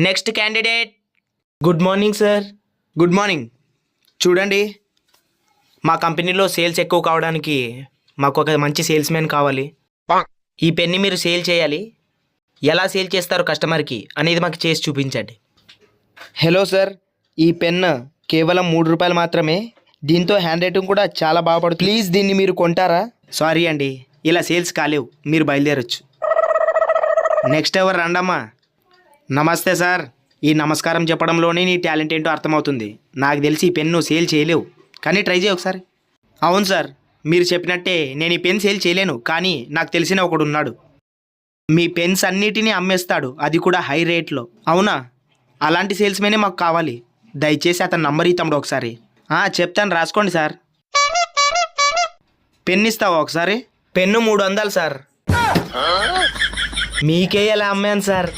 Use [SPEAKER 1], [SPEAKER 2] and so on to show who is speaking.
[SPEAKER 1] Next candidate. Good morning sir.
[SPEAKER 2] Good morning. చూడండి,
[SPEAKER 1] మా కంపెనీలో సేల్స్ ఎక్కువ కావడానికి మాకు ఒక మంచి సేల్స్ మ్యాన్ కావాలి. ఈ పెన్ని మీరు సేల్ చేయాలి. ఎలా సేల్ చేస్తారు కస్టమర్కి అనేది మాకు చేసి చూపించండి.
[SPEAKER 2] హలో సార్, ఈ పెన్ కేవలం 3 రూపాయలు మాత్రమే. దీంతో హ్యాండ్ రైటింగ్ కూడా చాలా బాగుపడుతుంది. ప్లీజ్ దీన్ని మీరు కొంటారా?
[SPEAKER 1] సారీ అండి, ఇలా సేల్స్ కాలేవు, మీరు బయలుదేరొచ్చు. నెక్స్ట్ ఎవరు రండమ్మా. నమస్తే సార్. ఈ నమస్కారం చెప్పడంలోనే నీ టాలెంట్ ఏంటో అర్థమవుతుంది. నాకు తెలిసి ఈ పెన్ను సేల్ చేయలేవు, కానీ ట్రై చేయి ఒకసారి. అవును సార్, మీరు చెప్పినట్టే నేను ఈ పెన్ సేల్ చేయలేను, కానీ నాకు తెలిసిన ఒకడు ఉన్నాడు. మీ పెన్స్ అన్నిటినీ అమ్మేస్తాడు, అది కూడా హై రేట్లో. అవునా? అలాంటి సేల్స్మెనే మాకు కావాలి. దయచేసి అతని నంబర్ ఇస్తాడు ఒకసారి. చెప్తాను, రాసుకోండి సార్. పెన్ ఇస్తావా ఒకసారి? Pen 300 sir. మీకే ఎలా అమ్మాను సార్.